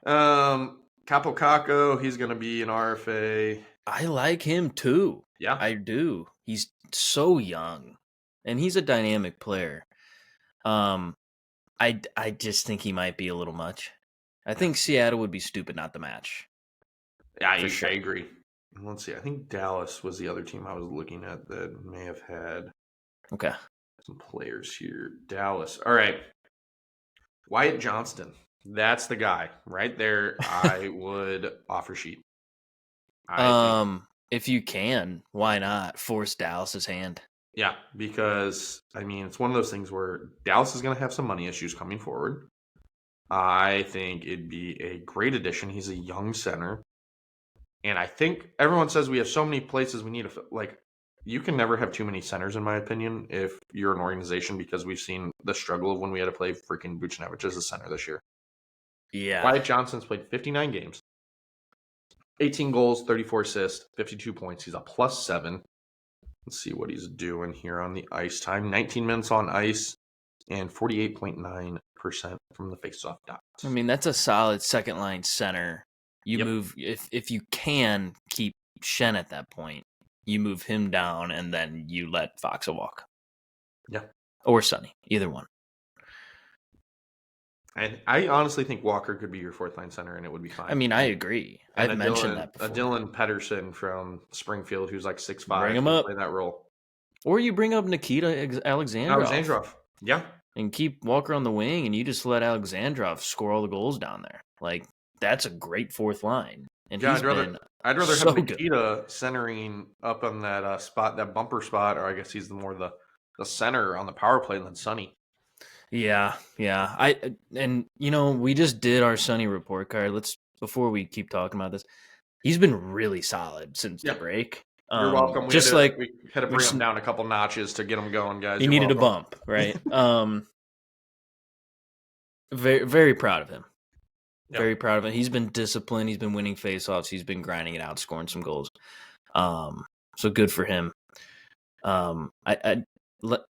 Speaker 1: Capo Caco, he's going to be an RFA.
Speaker 2: I like him too.
Speaker 1: Yeah.
Speaker 2: I do. He's so young, and he's a dynamic player. I just think he might be a little much. I think Seattle would be stupid not to match.
Speaker 1: Yeah,
Speaker 2: For sure.
Speaker 1: I agree. Let's see. I think Dallas was the other team I was looking at that may have had
Speaker 2: Okay.
Speaker 1: some players here. Dallas. All right. Wyatt Johnston. That's the guy right there. I would offer sheet. I think.
Speaker 2: If you can, why not force Dallas's hand?
Speaker 1: Yeah, because I mean, it's one of those things where Dallas is going to have some money issues coming forward. I think it'd be a great addition. He's a young center. And I think everyone says we have so many places we need to, like, you can never have too many centers, in my opinion, if you're an organization, because we've seen the struggle of when we had to play freaking Buchnevich as a center this year.
Speaker 2: Yeah.
Speaker 1: Wyatt Johnston's played 59 games, 18 goals, 34 assists, 52 points. He's a +7. Let's see what he's doing here on the ice time. 19 minutes on ice and 48.9% from the faceoff dot.
Speaker 2: I mean, that's a solid second line center. You move if you can keep Shen at that point, you move him down and then you let Foxa walk.
Speaker 1: Yeah.
Speaker 2: Or Sonny, either one.
Speaker 1: And I honestly think Walker could be your fourth line center, and it would be fine.
Speaker 2: I mean, I agree.
Speaker 1: And
Speaker 2: I've mentioned that before.
Speaker 1: A Dylan Pedersen from Springfield, who's like 6'5",
Speaker 2: Bring him
Speaker 1: can
Speaker 2: up.
Speaker 1: play that role.
Speaker 2: Or you bring up Nikita Alexandrov.
Speaker 1: Yeah.
Speaker 2: And keep Walker on the wing, and you just let Alexandrov score all the goals down there. Like, that's a great fourth line. And
Speaker 1: yeah, I'd rather
Speaker 2: so
Speaker 1: have Nikita centering up on that spot, that bumper spot, or I guess he's the center on the power play than Sonny.
Speaker 2: Yeah. And we just did our Sonny report card. Before we keep talking about this, he's been really solid since the break.
Speaker 1: You're welcome. We had to bring him down a couple notches to get him going, guys.
Speaker 2: He needed a bump, right? Very, very proud of him. Yep. Very proud of him. He's been disciplined. He's been winning faceoffs. He's been grinding it out, scoring some goals. So good for him.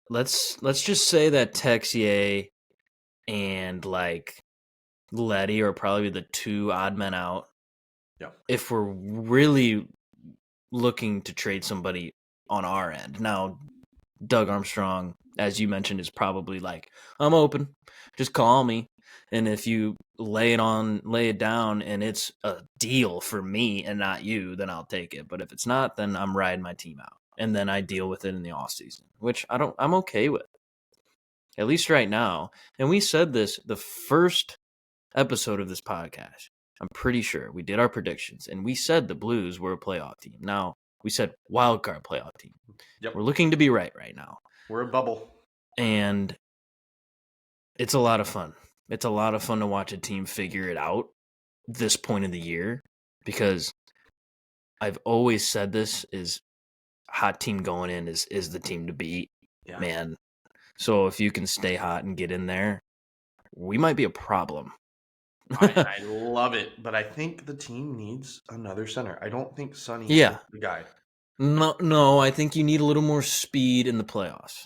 Speaker 2: Let's just say that Texier and like Letty are probably the two odd men out.
Speaker 1: Yeah.
Speaker 2: If we're really looking to trade somebody on our end. Now, Doug Armstrong, as you mentioned, is probably like, I'm open. Just call me. And if you lay it down and it's a deal for me and not you, then I'll take it. But if it's not, then I'm riding my team out. And then I deal with it in the offseason, which I'm okay with. At least right now. And we said this the first episode of this podcast. I'm pretty sure we did our predictions and we said the Blues were a playoff team. Now we said wildcard playoff team.
Speaker 1: Yep.
Speaker 2: We're looking to be right now.
Speaker 1: We're a bubble.
Speaker 2: And it's a lot of fun. It's a lot of fun to watch a team figure it out this point of the year, because I've always said this is hot team going in is the team to beat, man. So if you can stay hot and get in there, we might be a problem.
Speaker 1: I love it, but I think the team needs another center. I don't think Sonny is the guy.
Speaker 2: No, I think you need a little more speed in the playoffs.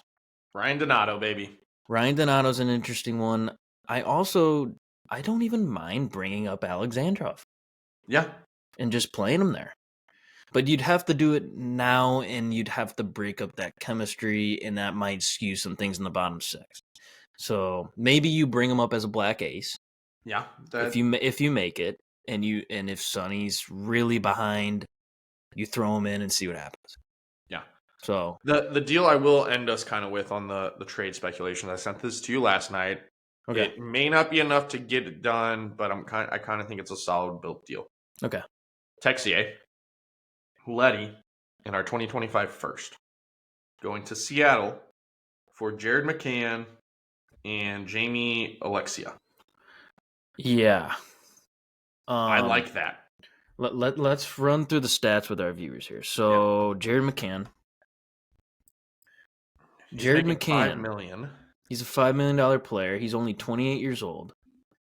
Speaker 1: Ryan Donato, baby.
Speaker 2: Ryan Donato's an interesting one. I don't even mind bringing up Alexandrov.
Speaker 1: Yeah.
Speaker 2: And just playing him there. But you'd have to do it now, and you'd have to break up that chemistry, and that might skew some things in the bottom six. So maybe you bring him up as a black ace.
Speaker 1: Yeah.
Speaker 2: If you make it, and if Sonny's really behind, you throw him in and see what happens.
Speaker 1: Yeah.
Speaker 2: So
Speaker 1: the deal I will end us kind of with on the trade speculation. I sent this to you last night. Okay. It may not be enough to get it done, but I kind of think it's a solid built deal.
Speaker 2: Okay.
Speaker 1: Texier, Letty, and our 2025 first going to Seattle for Jared McCann and Jamie Alexia.
Speaker 2: Yeah.
Speaker 1: I like that.
Speaker 2: Let's run through the stats with our viewers here. So Jared McCann.
Speaker 1: $5 million.
Speaker 2: He's a $5 million player. He's only 28 years old.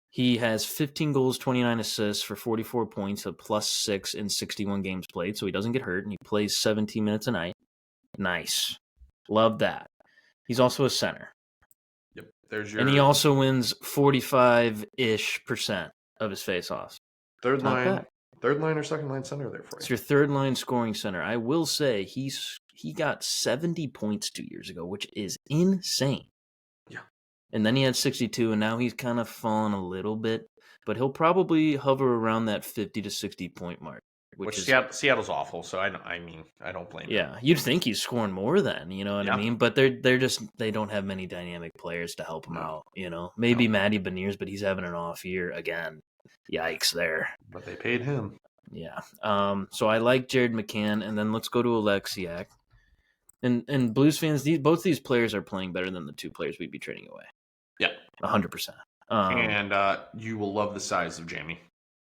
Speaker 2: He has 15 goals, 29 assists for 44 points, a +6 in 61 games played, so he doesn't get hurt, and he plays 17 minutes a night. Nice. Love that. He's also a center.
Speaker 1: Yep. There's your
Speaker 2: And he also wins 45-ish% of his faceoffs.
Speaker 1: third
Speaker 2: Not
Speaker 1: line,
Speaker 2: bad.
Speaker 1: third line or second line center there for
Speaker 2: It's
Speaker 1: you.
Speaker 2: your third line scoring center. I will say he got 70 points 2 years ago, which is insane.
Speaker 1: Yeah.
Speaker 2: And then he had 62, and now he's kind of fallen a little bit, but he'll probably hover around that 50 to 60 point mark,
Speaker 1: Which
Speaker 2: is
Speaker 1: Seattle's awful, so I don't blame him.
Speaker 2: Yeah, you'd think he's scoring more then, you know what I
Speaker 1: Yeah.
Speaker 2: mean? But they don't have many dynamic players to help him
Speaker 1: No.
Speaker 2: out, you know. Maybe Matty Beniers, but he's having an off year again. Yikes there.
Speaker 1: But they paid him.
Speaker 2: Yeah. So I like Jared McCann, and then let's go to Alexiak. And Blues fans, both these players are playing better than the two players we'd be trading away.
Speaker 1: Yeah.
Speaker 2: 100%.
Speaker 1: And you will love the size of Jamie.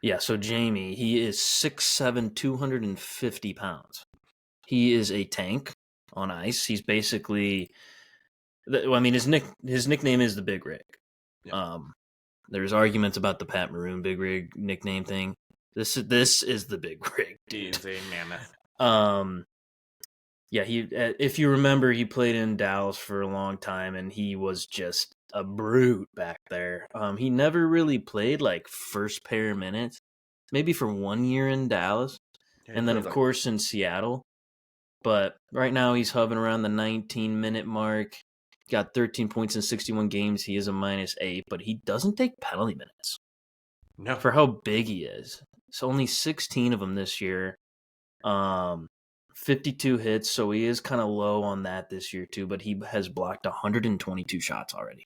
Speaker 2: Yeah, so Jamie, he is 6'7", 250 pounds. He is a tank on ice. He's basically, his nickname is the Big Rig.
Speaker 1: Yeah.
Speaker 2: There's arguments about the Pat Maroon Big Rig nickname thing. This is the Big Rig, dude.
Speaker 1: He's a mammoth.
Speaker 2: Yeah, if you remember, he played in Dallas for a long time, and he was just a brute back there. He never really played like first pair minutes, maybe for 1 year in Dallas, and then of course in Seattle. But right now he's hovering around the 19-minute mark. Got 13 points in 61 games. He is a -8, but he doesn't take penalty minutes.
Speaker 1: No.
Speaker 2: For how big he is. It's only 16 of them this year. 52 hits, so he is kind of low on that this year too, but he has blocked 122 shots already.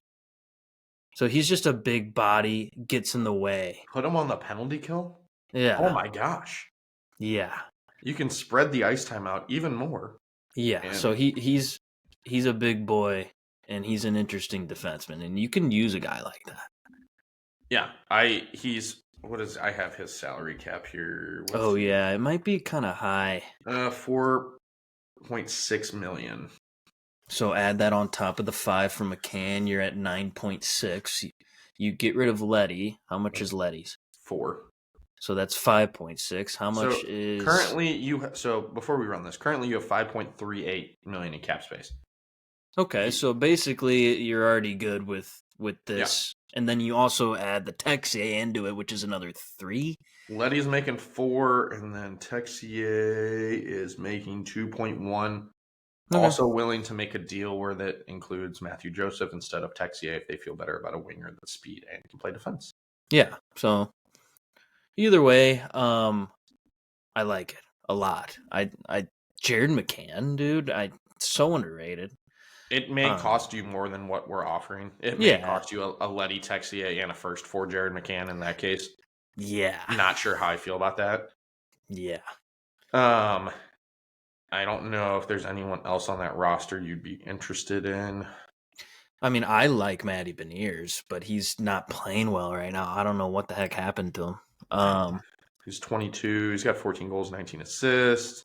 Speaker 2: So he's just a big body, gets in the way.
Speaker 1: Put him on the penalty kill?
Speaker 2: Yeah.
Speaker 1: Oh my gosh.
Speaker 2: Yeah.
Speaker 1: You can spread the ice time out even more.
Speaker 2: Yeah. And so he's a big boy, and he's an interesting defenseman, and you can use a guy like that.
Speaker 1: Yeah. I have his salary cap here.
Speaker 2: Yeah, it might be kind of high.
Speaker 1: 4.6 million.
Speaker 2: So add that on top of the 5 from McCann, you're at 9.6. You get rid of Letty. How much is Letty's?
Speaker 1: 4.
Speaker 2: So that's 5.6. How much is
Speaker 1: currently before we run this, currently you have 5.38 million in cap space.
Speaker 2: Okay, so basically you're already good with this. Yeah. And then you also add the Texier into it, which is another 3.
Speaker 1: Letty's making 4, and then Texier is making 2.1. Okay. Also willing to make a deal where that includes Matthew Joseph instead of Texier if they feel better about a winger that's speed and can play defense.
Speaker 2: Yeah, so either way, I like it a lot. Jared McCann, dude, so underrated.
Speaker 1: It may cost you more than what we're offering. It may cost you a Letty Texier and a first for Jared McCann in that case.
Speaker 2: Yeah.
Speaker 1: Not sure how I feel about that.
Speaker 2: Yeah.
Speaker 1: I don't know if there's anyone else on that roster you'd be interested in.
Speaker 2: I mean, I like Matty Beniers, but he's not playing well right now. I don't know what the heck happened to him.
Speaker 1: He's 22. He's got 14 goals, 19 assists.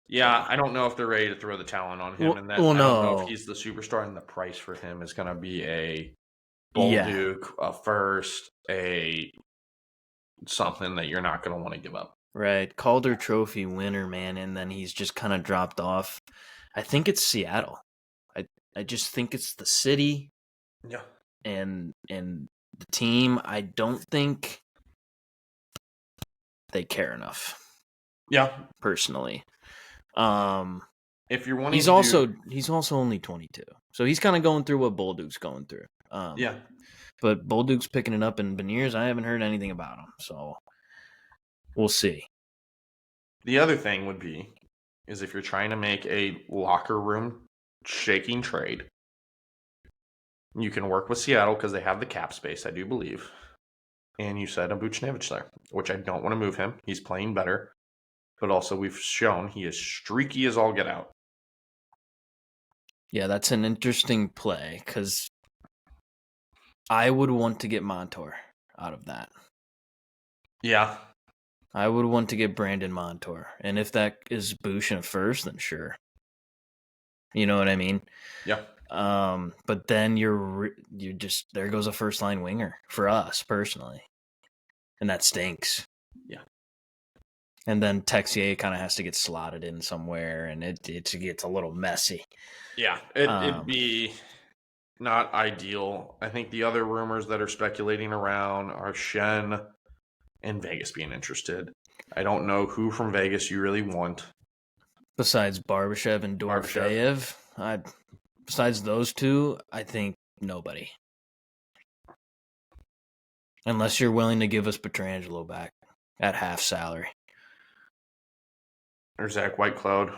Speaker 1: Yeah, I don't know if they're ready to throw the talent on him. I don't know if he's the superstar, and the price for him is going to be a Bolduc, a first, something that you're not going to want to give up.
Speaker 2: Right. Calder Trophy winner, man, and then he's just kind of dropped off. I think it's Seattle. I just think it's the city.
Speaker 1: Yeah.
Speaker 2: And the team. I don't think they care enough.
Speaker 1: Yeah.
Speaker 2: Personally.
Speaker 1: If you're wanting
Speaker 2: he's also only 22. So he's kind of going through what Bolduc's going through.
Speaker 1: Yeah.
Speaker 2: But Bolduc's picking it up, and Beniers, I haven't heard anything about him. So we'll see.
Speaker 1: The other thing would be is if you're trying to make a locker room shaking trade, you can work with Seattle because they have the cap space, I do believe. And you said a Buchnevich there, which I don't want to move him. He's playing better. But also we've shown he is streaky as all get out.
Speaker 2: Yeah, that's an interesting play because I would want to get Montour out of that.
Speaker 1: Yeah.
Speaker 2: I would want to get Brandon Montour. And if that is Bush in a first, then sure. You know what I mean?
Speaker 1: Yeah.
Speaker 2: But then you just there goes a first line winger for us personally, and that stinks.
Speaker 1: Yeah.
Speaker 2: And then Texier kind of has to get slotted in somewhere, and it gets a little messy.
Speaker 1: Yeah, it'd be not ideal. I think the other rumors that are speculating around are Shen and Vegas being interested. I don't know who from Vegas you really want.
Speaker 2: Besides Barbashev and Dorofeyev, besides those two, I think nobody. Unless you're willing to give us Petrangelo back at half salary.
Speaker 1: Or Zach Whitecloud.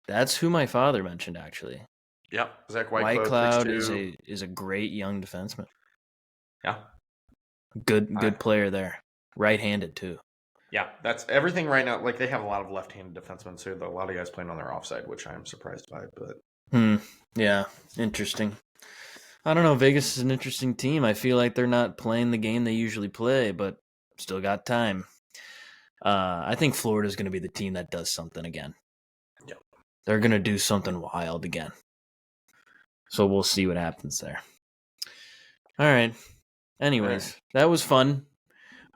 Speaker 2: That's who my father mentioned, actually.
Speaker 1: Yep, Zach Whitecloud
Speaker 2: is a great young defenseman.
Speaker 1: Yeah.
Speaker 2: Good player there. Right-handed, too.
Speaker 1: Yeah, that's everything right now. Like, they have a lot of left-handed defensemen, so a lot of guys playing on their offside, which I'm surprised by. But
Speaker 2: Yeah, interesting. I don't know. Vegas is an interesting team. I feel like they're not playing the game they usually play, but still got time. I think Florida's going to be the team that does something again.
Speaker 1: Yep.
Speaker 2: They're going to do something wild again. So we'll see what happens there. All right. Anyways, that was fun.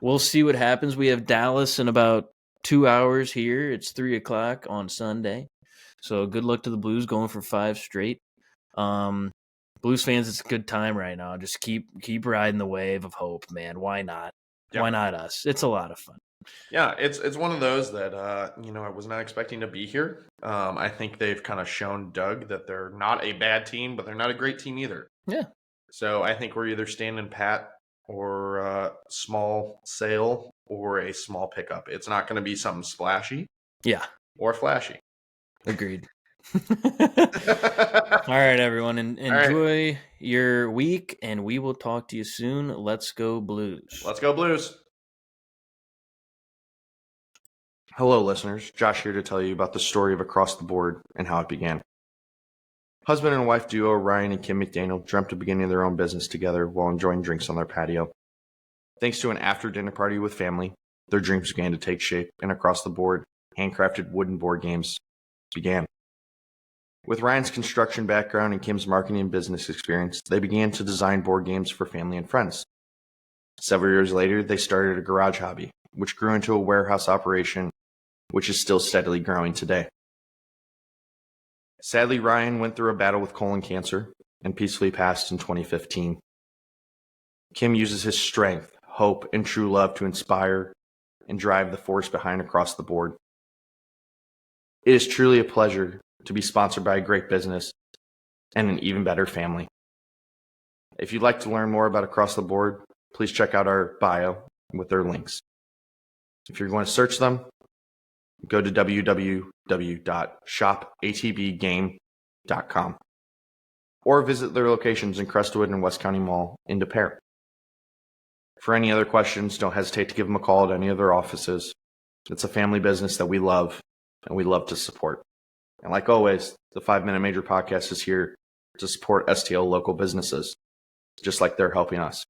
Speaker 2: We'll see what happens. We have Dallas in about 2 hours here. It's 3:00 on Sunday. So good luck to the Blues going for 5 straight. Blues fans, it's a good time right now. Just keep riding the wave of hope, man. Why not? Yep. Why not us? It's a lot of fun.
Speaker 1: Yeah, it's one of those that I was not expecting to be here. I think they've kind of shown Doug that they're not a bad team, but they're not a great team either.
Speaker 2: Yeah.
Speaker 1: So I think we're either standing pat or small sale or a small pickup. It's not going to be something splashy.
Speaker 2: Yeah.
Speaker 1: Or flashy.
Speaker 2: Agreed. All right, everyone. Enjoy your week, and we will talk to you soon. Let's go Blues.
Speaker 1: Let's go Blues. Hello, listeners. Josh here to tell you about the story of Across the Board and how it began. Husband and wife duo Ryan and Kim McDaniel dreamt of beginning their own business together while enjoying drinks on their patio. Thanks to an after-dinner party with family, their dreams began to take shape, and Across the Board, handcrafted wooden board games began. With Ryan's construction background and Kim's marketing and business experience, they began to design board games for family and friends. Several years later, they started a garage hobby, which grew into a warehouse operation, which is still steadily growing today. Sadly, Ryan went through a battle with colon cancer and peacefully passed in 2015. Kim uses his strength, hope, and true love to inspire and drive the force behind Across the Board. It is truly a pleasure to be sponsored by a great business and an even better family. If you'd like to learn more about Across the Board, please check out our bio with their links. If you're going to search them, go to www.shopatbgame.com or visit their locations in Crestwood and West County Mall in Des Peres. For any other questions, don't hesitate to give them a call at any of their offices. It's a family business that we love and we love to support. And like always, the 5 Minute Major podcast is here to support STL local businesses, just like they're helping us.